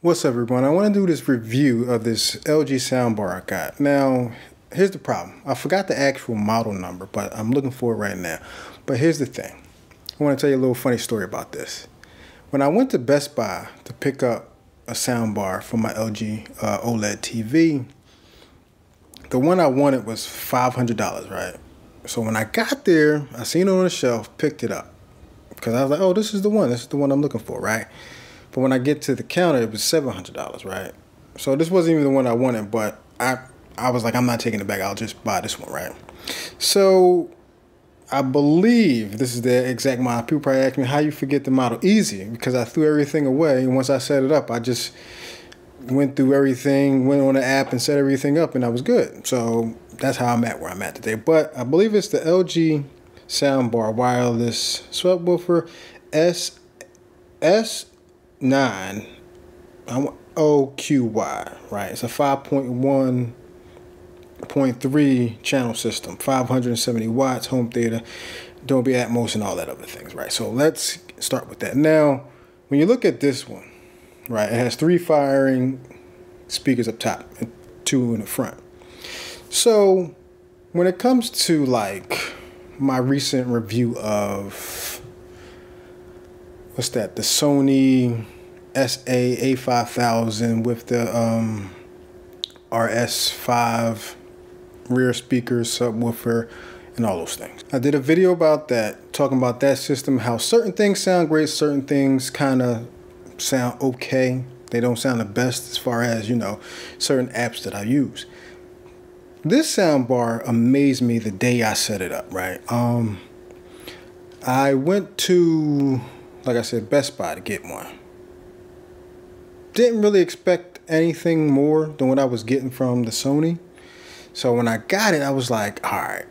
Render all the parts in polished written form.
What's up, everyone? I want to do this review of this LG soundbar I got. Now, here's the problem. I forgot the actual model number, but I'm looking for it right now. But here's the thing. I want to tell you a little funny story about this. When I went to Best Buy to pick up a soundbar for my LG OLED TV, the one I wanted was $500, right? So when I got there, I seen it on the shelf, picked it up. Because I was like, oh, this is the one. This is the one I'm looking for, right? But when I get to the counter, it was $700, right? So this wasn't even the one I wanted, but I was like, I'm not taking it back. I'll just buy this one, right? So I believe this is the exact model. People probably ask me, how you forget the model? Easy, because I threw everything away. And once I set it up, I just went through everything, went on the app and set everything up, and I was good. So that's how I'm at where I'm at today. But I believe it's the LG soundbar wireless subwoofer S90QY, right? It's a 5.1.3 channel system, 570 watts, home theater, Dolby Atmos, and all that other things, right? So let's start with that. Now, when you look at this one, right, it has 3 firing speakers up top and 2 in the front. So when it comes to like my recent review of the Sony A5000 with the RS5 rear speakers, subwoofer, and all those things. I did a video about that, talking about that system, how certain things sound great, certain things kind of sound okay. They don't sound the best as far as, you know, certain apps that I use. This soundbar amazed me the day I set it up, right? I went to, like I said, Best Buy to get one. Didn't really expect anything more than what I was getting from the Sony. So when I got it, I was like, all right,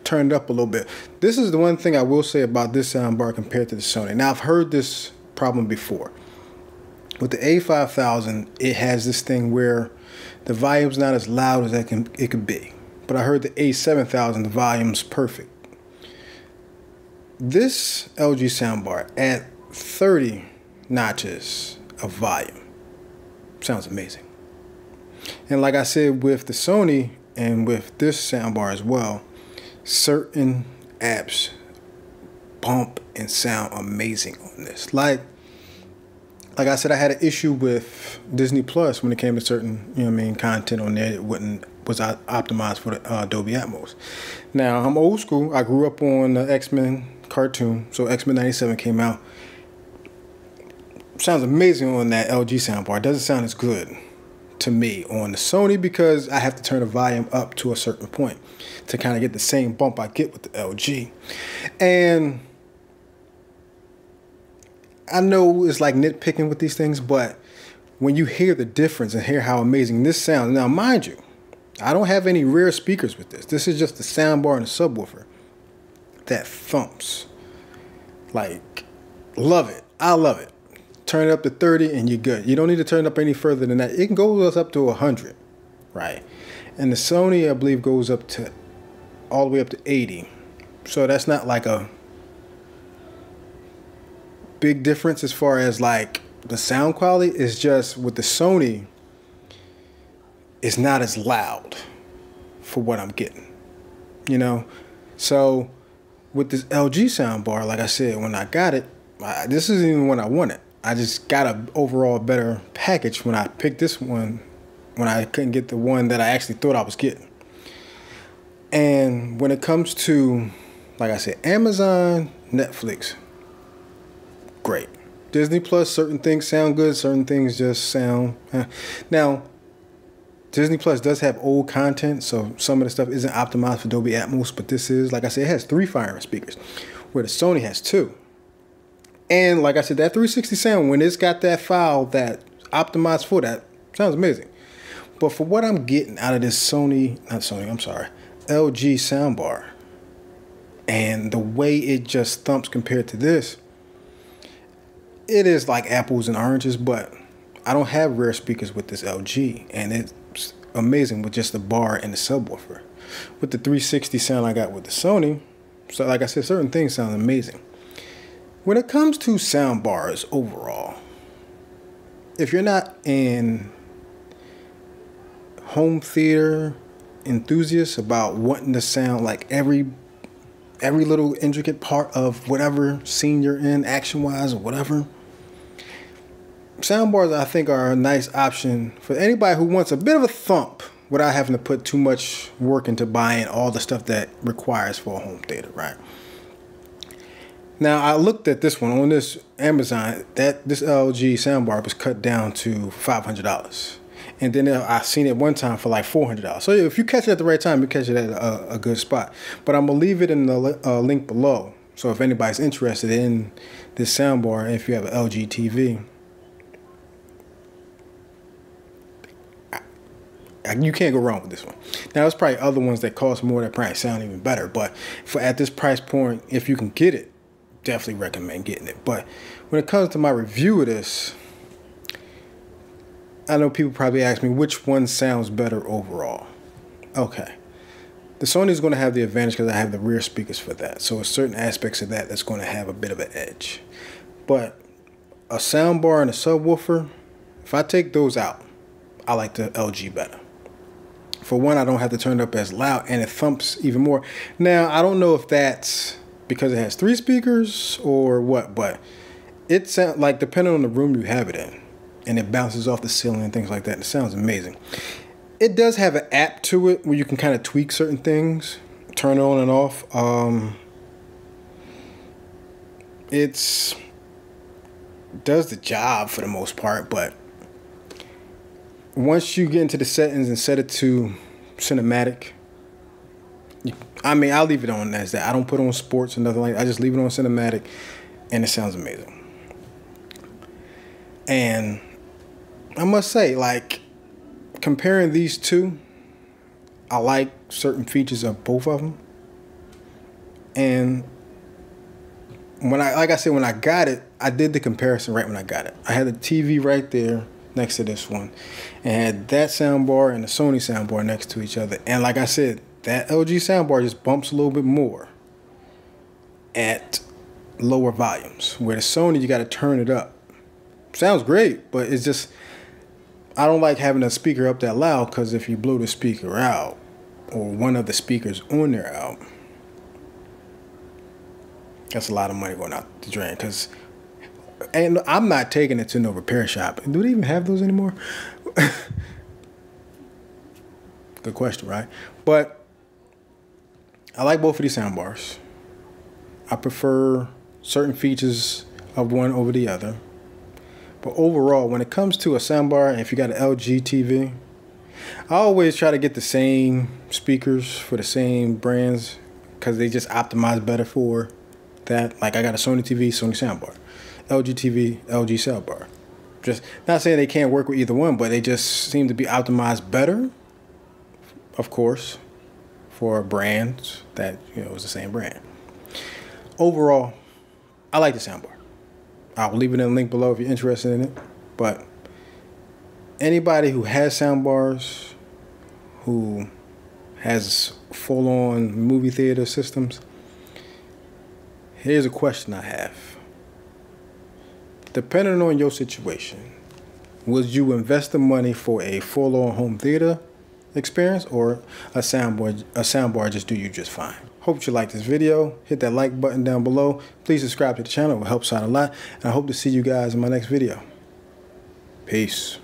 turned it up a little bit. This is the one thing I will say about this soundbar compared to the Sony. Now, I've heard this problem before. With the A5000, it has this thing where the volume's not as loud as it could be. But I heard the A7000, the volume's perfect. This LG soundbar at 30 notches of volume sounds amazing. And like I said, with the Sony and with this soundbar as well, certain apps bump and sound amazing on this. Like I said, I had an issue with Disney Plus when it came to certain, you know what I mean, content on there. It was optimized for the Dolby Atmos. Now, I'm old school. I grew up on the X-Men cartoon, so X-Men 97 came out. Sounds amazing on that LG soundbar. It doesn't sound as good to me on the Sony because I have to turn the volume up to a certain point to kind of get the same bump I get with the LG. And I know it's like nitpicking with these things, but when you hear the difference and hear how amazing this sounds, now mind you, I don't have any rear speakers with this. This is just the soundbar and the subwoofer that thumps. Like, love it. I love it. Turn it up to 30 and you're good. You don't need to turn it up any further than that. It can go up to 100, right? And the Sony, I believe, goes up to all the way up to 80. So that's not like a big difference as far as like the sound quality. It's just with the Sony, it's not as loud for what I'm getting, you know? So with this LG soundbar, like I said, when I got it, this isn't even what I wanted. I just got an overall better package when I picked this one, when I couldn't get the one that I actually thought I was getting. And when it comes to, like I said, Amazon, Netflix, great. Disney Plus, certain things sound good, certain things just sound... Now, Disney Plus does have old content, so some of the stuff isn't optimized for Dolby Atmos, but this is, like I said, it has 3 firing speakers, where the Sony has 2. And like I said, that 360 sound, when it's got that file that optimized for that, sounds amazing. But for what I'm getting out of this LG soundbar, and the way it just thumps compared to this, it is like apples and oranges, but I don't have rear speakers with this LG, and it's amazing with just the bar and the subwoofer. With the 360 sound I got with the Sony, so like I said, certain things sound amazing. When it comes to sound bars overall, if you're not an home theater enthusiast about wanting to sound like every little intricate part of whatever scene you're in, action-wise or whatever, soundbars I think are a nice option for anybody who wants a bit of a thump without having to put too much work into buying all the stuff that requires for a home theater, right? Now, I looked at this one on this Amazon, that this LG soundbar was cut down to $500. And then I seen it one time for like $400. So if you catch it at the right time, you catch it at a good spot. But I'm going to leave it in the link below. So if anybody's interested in this soundbar, if you have an LG TV, you can't go wrong with this one. Now, there's probably other ones that cost more that probably sound even better. But at this price point, if you can get it, definitely recommend getting it. But when it comes to my review of this, I know people probably ask me which one sounds better overall. Okay. The Sony is going to have the advantage because I have the rear speakers for that. So there's certain aspects of that that's going to have a bit of an edge. But a soundbar and a subwoofer, if I take those out, I like the LG better. For one, I don't have to turn it up as loud and it thumps even more. Now, I don't know if that's because it has 3 speakers or what, but it sounds like, depending on the room you have it in, and it bounces off the ceiling and things like that, it sounds amazing. It does have an app to it where you can kind of tweak certain things, turn it on and off. It's does the job for the most part, but once you get into the settings and set it to cinematic, I mean, I'll leave it on as that. I don't put on sports or nothing like that. I just leave it on cinematic, and it sounds amazing. And I must say, like, comparing these two, I like certain features of both of them. And when like I said, when I got it, I did the comparison right when I got it. I had the TV right there next to this one, and had that soundbar and the Sony soundbar next to each other. And like I said, that LG soundbar just bumps a little bit more at lower volumes, where the Sony, you got to turn it up. Sounds great, but it's just, I don't like having a speaker up that loud, because if you blow the speaker out, or one of the speakers on there out, that's a lot of money going out the drain. And I'm not taking it to no repair shop. Do they even have those anymore? Good question, right? But I like both of these soundbars. I prefer certain features of one over the other. But overall, when it comes to a soundbar, if you got an LG TV, I always try to get the same speakers for the same brands, because they just optimize better for that. Like, I got a Sony TV, Sony soundbar. LG TV, LG soundbar. Just not saying they can't work with either one, but they just seem to be optimized better, of course, for brands that, you know, is the same brand. Overall, I like the soundbar. I'll leave it in the link below if you're interested in it. But anybody who has soundbars, who has full-on movie theater systems, here's a question I have. Depending on your situation, would you invest the money for a full-on home theater experience, or a soundbar just do you just fine? Hope you liked this video. Hit that like button down below. Please subscribe to the channel. It helps out a lot. And I hope to see you guys in my next video. Peace.